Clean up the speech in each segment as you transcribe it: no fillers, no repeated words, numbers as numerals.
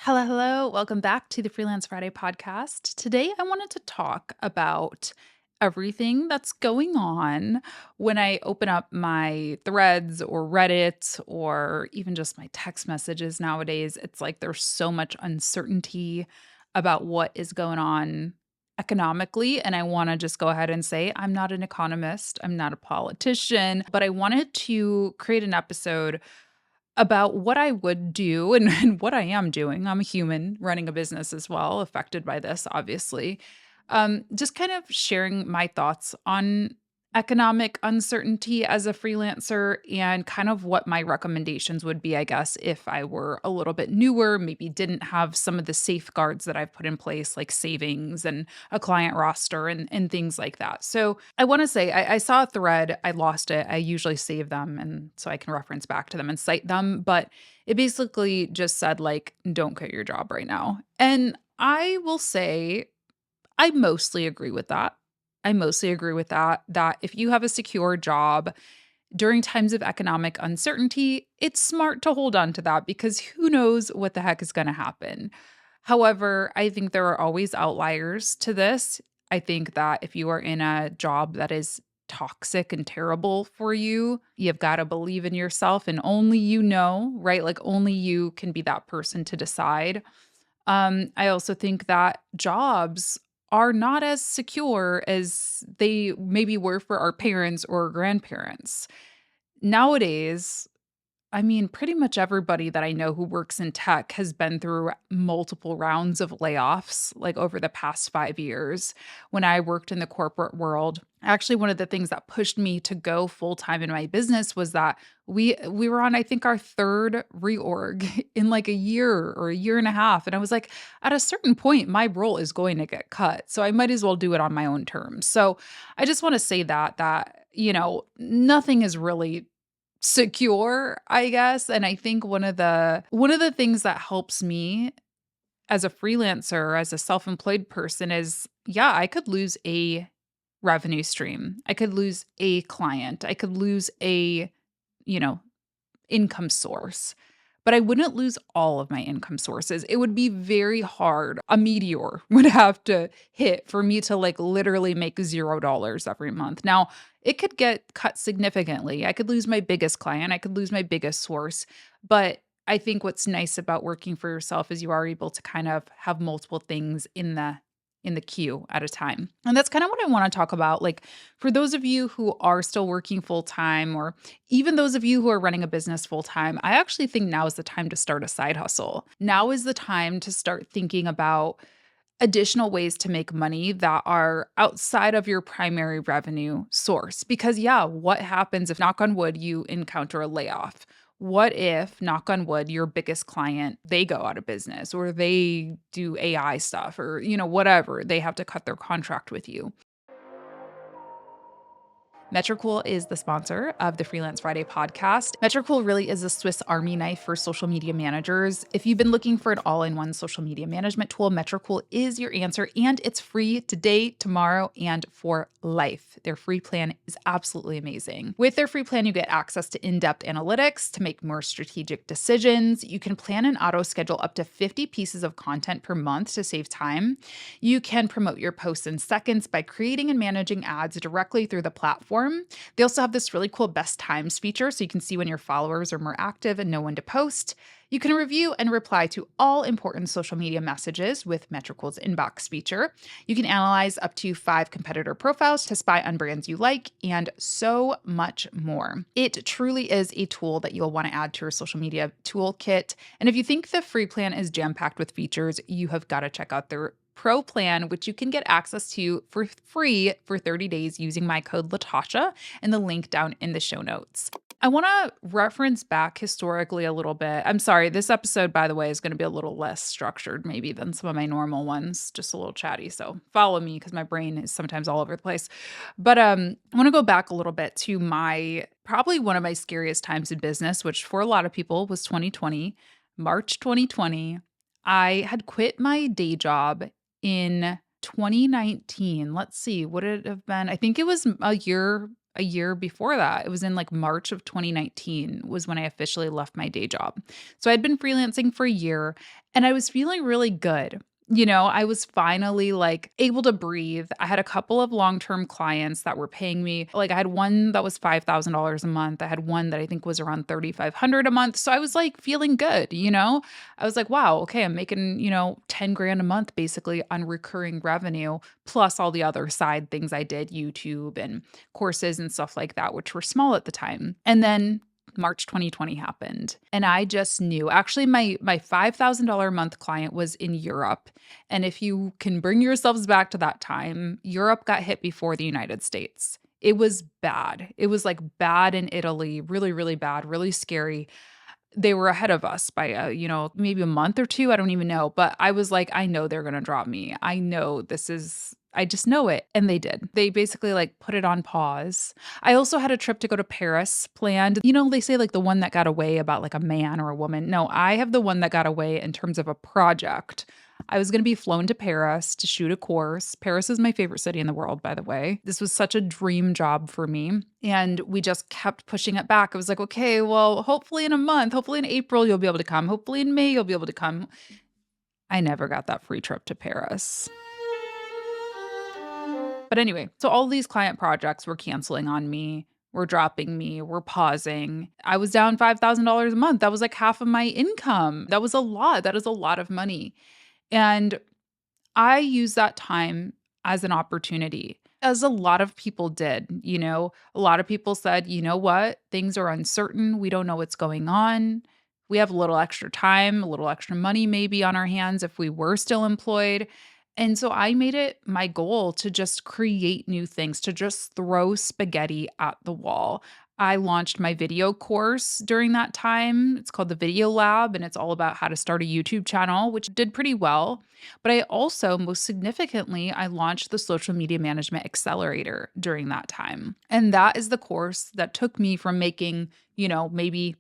Hello, hello. Welcome back to the Freelance Friday podcast. Today, I wanted to talk about everything that's going on when I open up my threads or Reddit or even just my text messages nowadays. It's like there's so much uncertainty about what is going on economically. And I want to just go ahead and say I'm not an economist, I'm not a politician, but I wanted to create an episode about what I would do and what I am doing. I'm a human running a business as well, affected by this, obviously. Just kind of sharing my thoughts on economic uncertainty as a freelancer and kind of what my recommendations would be, I guess, if I were a little bit newer, maybe didn't have some of the safeguards that I've put in place, like savings and a client roster and things like that. So I want to say I saw a thread, I lost it. I usually save them and so I can reference back to them and cite them. But it basically just said, like, don't quit your job right now. And I will say I mostly agree with that. I mostly agree with that if you have a secure job during times of economic uncertainty, it's smart to hold on to that because who knows what the heck is going to happen. However, I think there are always outliers to this. I think that if you are in a job that is toxic and terrible for you, you've got to believe in yourself and only you know, right? Like only you can be that person to decide. I also think that jobs are not as secure as they maybe were for our parents or grandparents. Nowadays, I mean, pretty much everybody that I know who works in tech has been through multiple rounds of layoffs, like over the past 5 years. When I worked in the corporate world, actually, one of the things that pushed me to go full time in my business was that we were on, I think, our third reorg in like a year or a year and a half, and I was like, at a certain point, my role is going to get cut, so I might as well do it on my own terms. So I just want to say that nothing is really secure, I guess, and I think one of the things that helps me as a freelancer, as a self-employed person is, yeah, I could lose a revenue stream. I could lose a client. I could lose a, you know, income source, but I wouldn't lose all of my income sources. It would be very hard. A meteor would have to hit for me to like literally make $0 every month. Now, it could get cut significantly. I could lose my biggest client, I could lose my biggest source, but I think what's nice about working for yourself is you are able to kind of have multiple things in the queue at a time. And that's kind of what I want to talk about. Like for those of you who are still working full time, or even those of you who are running a business full time, I actually think now is the time to start a side hustle. Now is the time to start thinking about additional ways to make money that are outside of your primary revenue source. Because, yeah, what happens if, knock on wood, you encounter a layoff? What if, knock on wood, your biggest client, they go out of business or they do AI stuff or, whatever, they have to cut their contract with you? Metricool is the sponsor of the Freelance Friday podcast. Metricool really is a Swiss Army knife for social media managers. If you've been looking for an all-in-one social media management tool, Metricool is your answer, and it's free today, tomorrow, and for life. Their free plan is absolutely amazing. With their free plan, you get access to in-depth analytics to make more strategic decisions. You can plan and auto-schedule up to 50 pieces of content per month to save time. You can promote your posts in seconds by creating and managing ads directly through the platform. They also have this really cool best times feature, so you can see when your followers are more active and know when to post. You can review and reply to all important social media messages with Metricool's inbox feature. You can analyze up to 5 competitor profiles to spy on brands you like, and so much more. It truly is a tool that you'll want to add to your social media toolkit. And if you think the free plan is jam-packed with features, you have got to check out their Pro plan, which you can get access to for free for 30 days using my code Latasha and the link down in the show notes. I want to reference back historically a little bit. I'm sorry, this episode, by the way, is going to be a little less structured maybe than some of my normal ones, just a little chatty. So follow me because my brain is sometimes all over the place. But I want to go back a little bit to probably one of my scariest times in business, which for a lot of people was 2020, March 2020. I had quit my day job in 2019. Let's see, would it have been? I think it was a year a year before that. It was in like March of 2019 was when I officially left my day job. So I'd been freelancing for a year and I was feeling really good. I was finally like able to breathe. I had a couple of long-term clients that were paying me. Like I had one that was $5,000 a month. I had one that I think was around 3,500 a month. So I was like feeling good. I was like, wow, okay, I'm making, 10 grand a month basically on recurring revenue, plus all the other side things I did, YouTube and courses and stuff like that, which were small at the time. And then March 2020 happened. And I just knew. Actually, my $5,000 a month client was in Europe. And if you can bring yourselves back to that time, Europe got hit before the United States. It was bad. It was like bad in Italy, really, really bad, really scary. They were ahead of us by, maybe a month or two. I don't even know. But I was like, I know they're going to drop me. I just know it. And they did. They basically like put it on pause. I also had a trip to go to Paris planned. They say like the one that got away about like a man or a woman. No, I have the one that got away in terms of a project. I was going to be flown to Paris to shoot a course. Paris is my favorite city in the world, by the way. This was such a dream job for me. And we just kept pushing it back. I was like, okay, well, hopefully in a month, hopefully in April, you'll be able to come. Hopefully in May, you'll be able to come. I never got that free trip to Paris. But anyway, so all these client projects were canceling on me, were dropping me, were pausing. I was down $5,000 a month. That was like half of my income. That was a lot. That is a lot of money. And I used that time as an opportunity, as a lot of people did. A lot of people said, you know what? Things are uncertain. We don't know what's going on. We have a little extra time, a little extra money maybe on our hands if we were still employed. And so I made it my goal to just create new things, to just throw spaghetti at the wall. I launched my video course during that time. It's called the Video Lab, and it's all about how to start a YouTube channel, which did pretty well. But I also, most significantly, I launched the Social Media Management Accelerator during that time. And that is the course that took me from making, maybe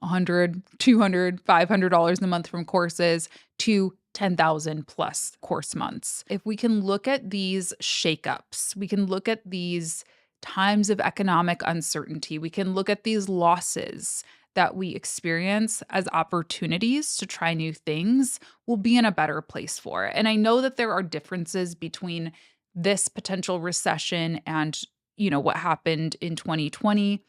100, 200, $500 a month from courses to 10,000 plus course months. If we can look at these shakeups, we can look at these times of economic uncertainty, we can look at these losses that we experience as opportunities to try new things, we'll be in a better place for it. And I know that there are differences between this potential recession and, what happened in 2020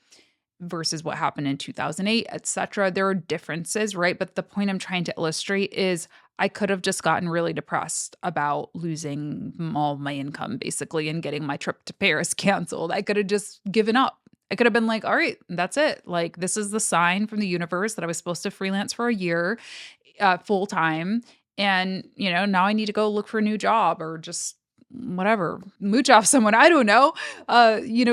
versus what happened in 2008, et cetera. There are differences, right? But the point I'm trying to illustrate is I could have just gotten really depressed about losing all my income basically and getting my trip to Paris canceled. I could have just given up. I could have been like, all right, that's it. Like, this is the sign from the universe that I was supposed to freelance for a year full time. And, now I need to go look for a new job or just whatever, mooch off someone. I don't know,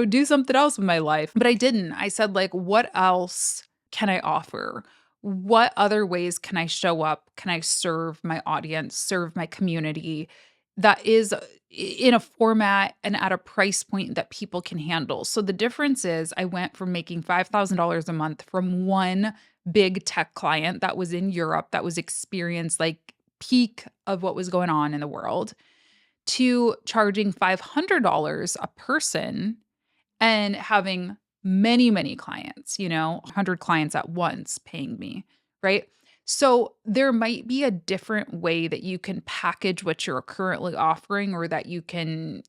do something else with my life. But I didn't. I said, like, what else can I offer? What other ways can I show up? Can I serve my audience, serve my community that is in a format and at a price point that people can handle? So the difference is I went from making $5,000 a month from one big tech client that was in Europe, that was experienced like peak of what was going on in the world, to charging $500 a person and having many, many clients, 100 clients at once paying me, right? So there might be a different way that you can package what you're currently offering or that you can,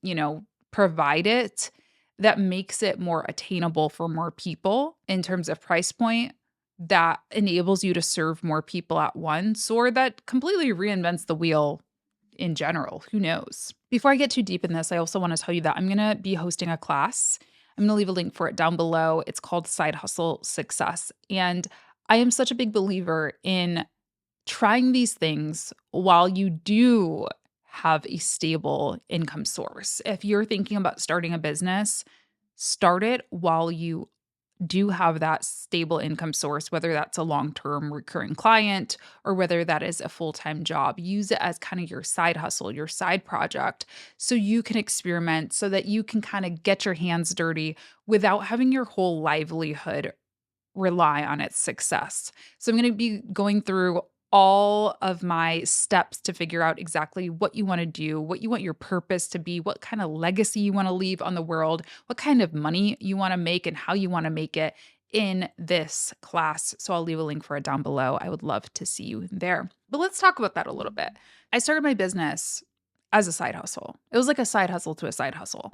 provide it that makes it more attainable for more people in terms of price point, that enables you to serve more people at once, or that completely reinvents the wheel in general. Who knows? Before I get too deep in this, I also want to tell you that I'm going to be hosting a class. I'm going to leave a link for it down below. It's called Side Hustle Success. And I am such a big believer in trying these things while you do have a stable income source. If you're thinking about starting a business, start it while you do have that stable income source, whether that's a long-term recurring client or whether that is a full-time job. Use it as kind of your side hustle, your side project, so you can experiment, so that you can kind of get your hands dirty without having your whole livelihood rely on its success. So I'm going to be going through all of my steps to figure out exactly what you want to do, what you want your purpose to be, what kind of legacy you want to leave on the world, what kind of money you want to make, and how you want to make it in this class. So I'll leave a link for it down below. I would love to see you there. But let's talk about that a little bit. I started my business as a side hustle. It was like a side hustle to a side hustle.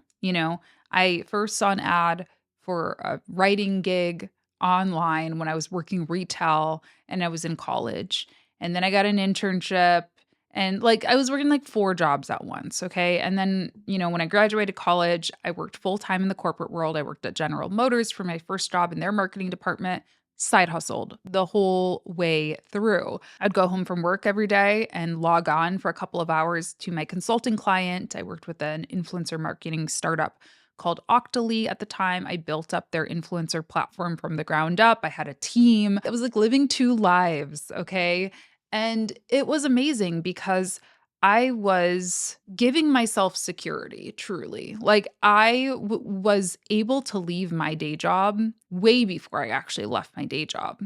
I first saw an ad for a writing gig online when I was working retail and I was in college. And then I got an internship and I was working like 4 jobs at once, okay? And then, when I graduated college, I worked full time in the corporate world. I worked at General Motors for my first job in their marketing department, side hustled the whole way through. I'd go home from work every day and log on for a couple of hours to my consulting client. I worked with an influencer marketing startup called Octoly at the time. I built up their influencer platform from the ground up. I had a team. It was like living 2 lives, okay? And it was amazing because I was giving myself security, truly. Was able to leave my day job way before I actually left my day job.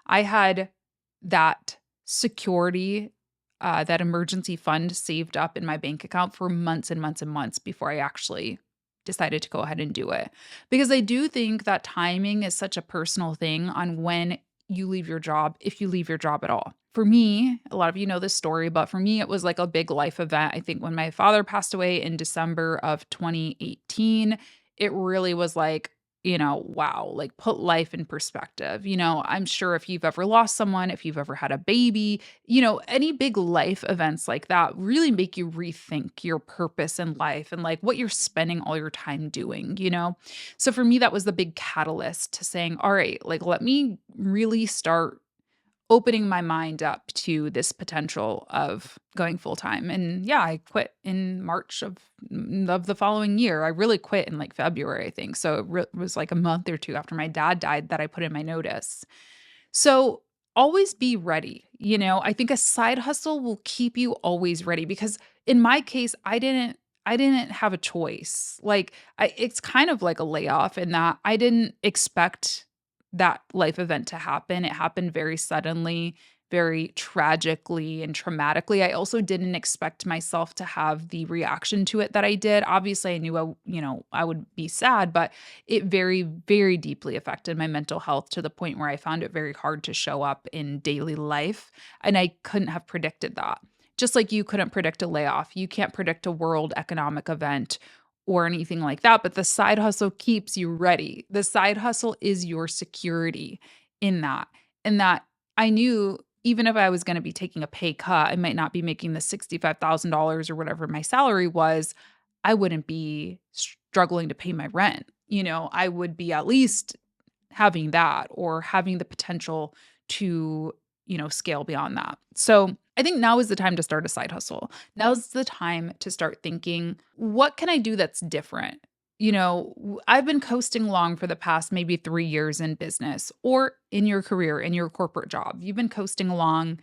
I had that security, that emergency fund saved up in my bank account for months and months and months before I actually decided to go ahead and do it. Because I do think that timing is such a personal thing on when you leave your job, if you leave your job at all. For me, a lot of you know this story, but for me, it was like a big life event. I think when my father passed away in December of 2018, it really was like, wow, like put life in perspective. I'm sure if you've ever lost someone, if you've ever had a baby, any big life events like that really make you rethink your purpose in life and like what you're spending all your time doing. So for me, that was the big catalyst to saying, all right, like let me really start opening my mind up to this potential of going full time. And yeah, I quit in March of the following year. I really quit in like February, I think. So it was like a month or 2 after my dad died that I put in my notice. So always be ready. I think a side hustle will keep you always ready because in my case, I didn't have a choice. It's kind of like a layoff in that I didn't expect that life event to happen. It happened very suddenly, very tragically and traumatically. I also didn't expect myself to have the reaction to it that I did. Obviously, I knew I would be sad, but it very, very deeply affected my mental health to the point where I found it very hard to show up in daily life. And I couldn't have predicted that. Just like you couldn't predict a layoff, you can't predict a world economic event or anything like that, but the side hustle keeps you ready. The side hustle is your security in that. And that I knew even if I was going to be taking a pay cut, I might not be making the $65,000 or whatever my salary was. I wouldn't be struggling to pay my rent. I would be at least having that or having the potential to, scale beyond that. So I think now is the time to start a side hustle. Now's the time to start thinking, what can I do that's different? I've been coasting along for the past maybe 3 years in business or in your career, in your corporate job. You've been coasting along.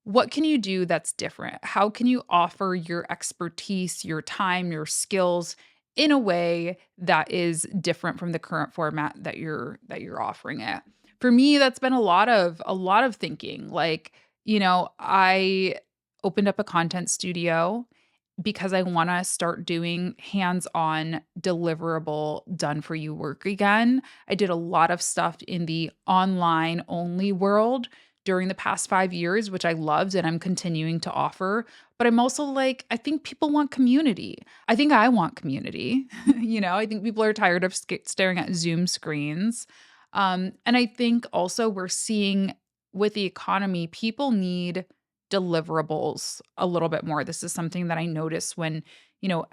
What can you do that's different? How can you offer your expertise, your time, your skills in a way that is different from the current format that you're offering it? For me, that's been a lot of thinking. I opened up a content studio because I want to start doing hands-on deliverable done for you work again. I did a lot of stuff in the online only world during the past 5 years, which I loved and I'm continuing to offer. But I'm also like, I think people want community. I think I want community. I think people are tired of staring at Zoom screens. And I think also we're seeing with the economy, people need deliverables a little bit more. This is something that I notice when,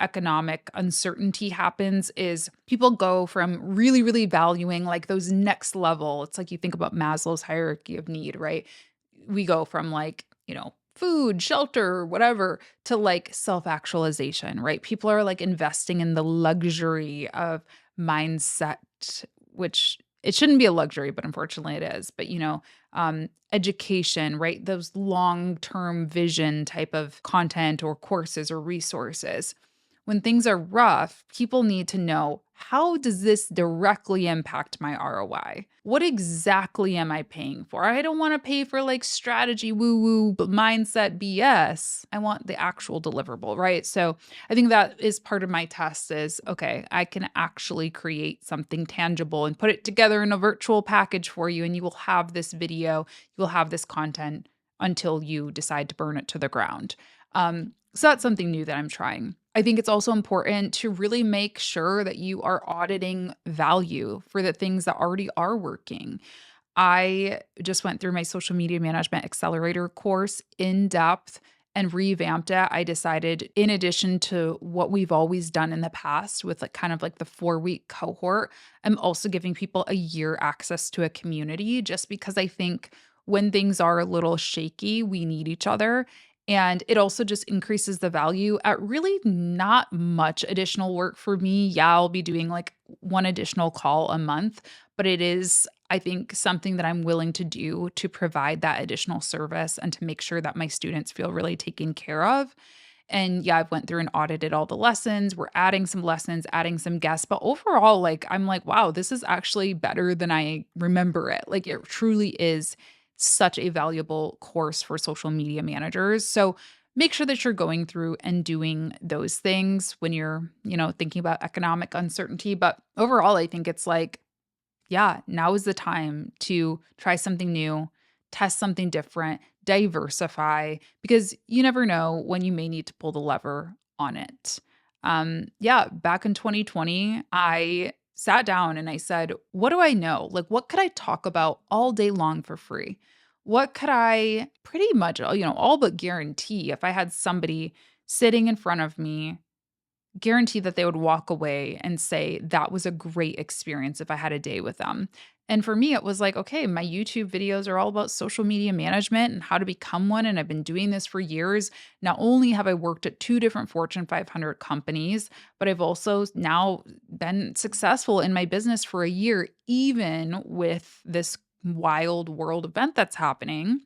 economic uncertainty happens is people go from really, really valuing like those next level. It's like you think about Maslow's hierarchy of need, right? We go from food, shelter, whatever, to like self-actualization, right? People are like investing in the luxury of mindset, which it shouldn't be a luxury, but unfortunately it is. But education, right? Those long-term vision type of content or courses or resources. When things are rough, people need to know how does this directly impact my ROI? What exactly am I paying for? I don't want to pay for like strategy woo woo mindset BS. I want the actual deliverable, right? So I think that is part of my test is okay, I can actually create something tangible and put it together in a virtual package for you. And you will have this video, you will have this content until you decide to burn it to the ground. So that's something new that I'm trying. I think it's also important to really make sure that you are auditing value for the things that already are working. I just went through my social media management accelerator course in depth and revamped it. I decided, in addition to what we've always done in the past with like kind of like the 4-week cohort, I'm also giving people a year access to a community just because I think when things are a little shaky, we need each other. And it also just increases the value at really not much additional work for me. Yeah, I'll be doing like one additional call a month, but it is, I think, something that I'm willing to do to provide that additional service and to make sure that my students feel really taken care of. And yeah, I've went through and audited all the lessons. We're adding some lessons, adding some guests, but overall, like I'm like, wow, this is actually better than I remember it. Like it truly is such a valuable course for social media managers. So make sure that you're going through and doing those things when you're, thinking about economic uncertainty. But overall, I think it's like yeah, now is the time to try something new, test something different, diversify, because you never know when you may need to pull the lever on it. Yeah, back in 2020, I sat down and I said, what do I know? Like, what could I talk about all day long for free? What could I pretty much, all but guarantee if I had somebody sitting in front of me guarantee that they would walk away and say, that was a great experience if I had a day with them. And for me, it was like, okay, my YouTube videos are all about social media management and how to become one. And I've been doing this for years. Not only have I worked at 2 different Fortune 500 companies, but I've also now been successful in my business for a year, even with this wild world event that's happening.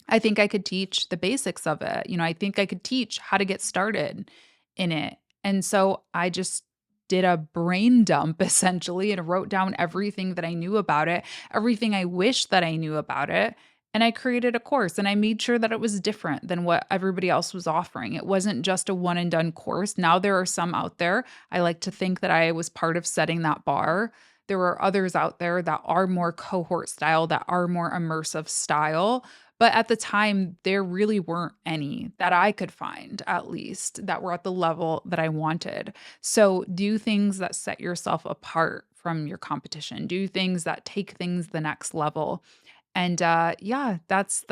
I think I could teach the basics of it. I think I could teach how to get started in it. And so I just did a brain dump essentially and wrote down everything that I knew about it, everything I wish that I knew about it. And I created a course and I made sure that it was different than what everybody else was offering. It wasn't just a one and done course. Now there are some out there. I like to think that I was part of setting that bar. There are others out there that are more cohort style, that are more immersive style. But at the time, there really weren't any that I could find, at least, that were at the level that I wanted. So do things that set yourself apart from your competition. Do things that take things the next level. And yeah, that's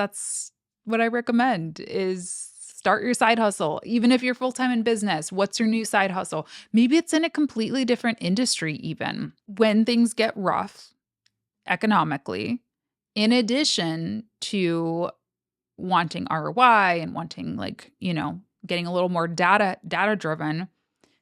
what I recommend is start your side hustle. Even if you're full-time in business, what's your new side hustle? Maybe it's in a completely different industry even. When things get rough economically, in addition to wanting ROI and wanting like, getting a little more data driven,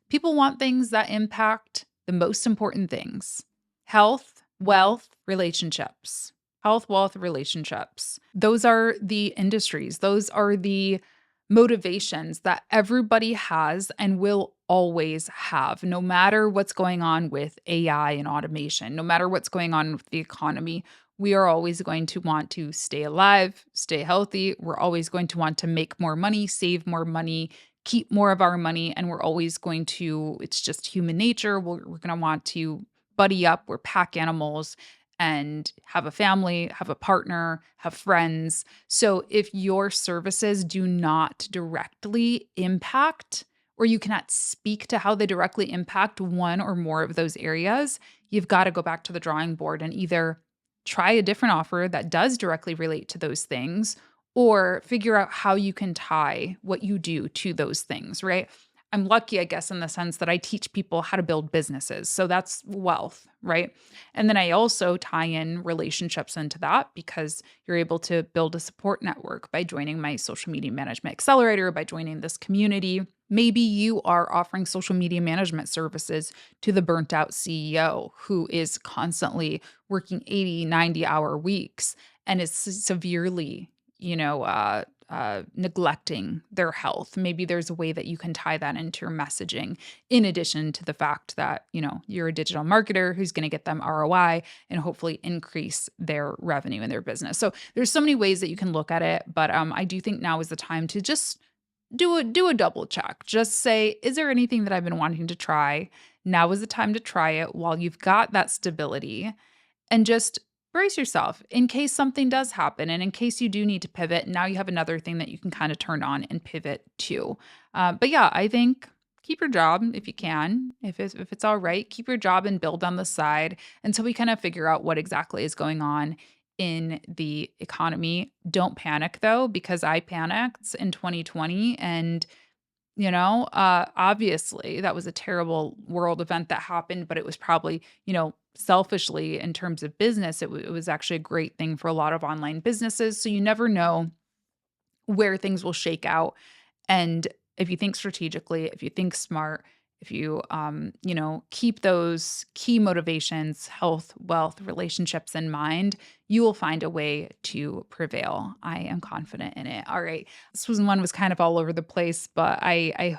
people want things that impact the most important things. Health, wealth, relationships. Health, wealth, relationships. Those are the industries. Those are the motivations that everybody has and will always have, no matter what's going on with AI and automation, no matter what's going on with the economy. We are always going to want to stay alive, stay healthy. We're always going to want to make more money, save more money, keep more of our money. And we're always going to, it's just human nature. We're going to want to buddy up. We're pack animals and have a family, have a partner, have friends. So if your services do not directly impact, or you cannot speak to how they directly impact one or more of those areas, you've got to go back to the drawing board and either try a different offer that does directly relate to those things or figure out how you can tie what you do to those things, right? I'm lucky, I guess, in the sense that I teach people how to build businesses. So that's wealth, right? And then I also tie in relationships into that because you're able to build a support network by joining my social media management accelerator, by joining this community. Maybe you are offering social media management services to the burnt out CEO who is constantly working 80, 90-hour weeks and is severely, neglecting their health. Maybe there's a way that you can tie that into your messaging, in addition to the fact that, you're a digital marketer who's going to get them ROI and hopefully increase their revenue in their business. So there's so many ways that you can look at it, but I do think now is the time to just do a double check. Just say, is there anything that I've been wanting to try? Now is the time to try it while you've got that stability, and just brace yourself in case something does happen. And in case you do need to pivot, now you have another thing that you can kind of turn on and pivot to. But yeah, I think keep your job if you can. If it's all right, keep your job and build on the side until we kind of figure out what exactly is going on in the economy. Don't panic though, because I panicked in 2020, and obviously that was a terrible world event that happened, but it was probably, selfishly in terms of business, it was actually a great thing for a lot of online businesses. So you never know where things will shake out. And if you think strategically, if you think smart, if you, keep those key motivations, health, wealth, relationships in mind, you will find a way to prevail. I am confident in it. All right. This one was kind of all over the place, but I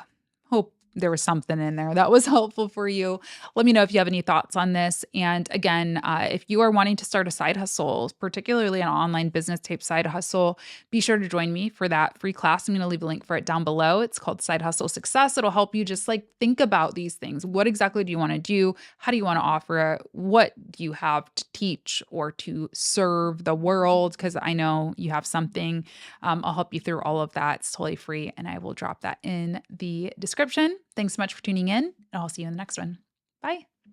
hope there was something in there that was helpful for you. Let me know if you have any thoughts on this. And again, if you are wanting to start a side hustle, particularly an online business type side hustle, be sure to join me for that free class. I'm going to leave a link for it down below. It's called Side Hustle Success. It'll help you just like think about these things. What exactly do you want to do? How do you want to offer it? What do you have to teach or to serve the world? Because I know you have something. I'll help you through all of that. It's totally free, and I will drop that in the description. Thanks so much for tuning in, and I'll see you in the next one. Bye.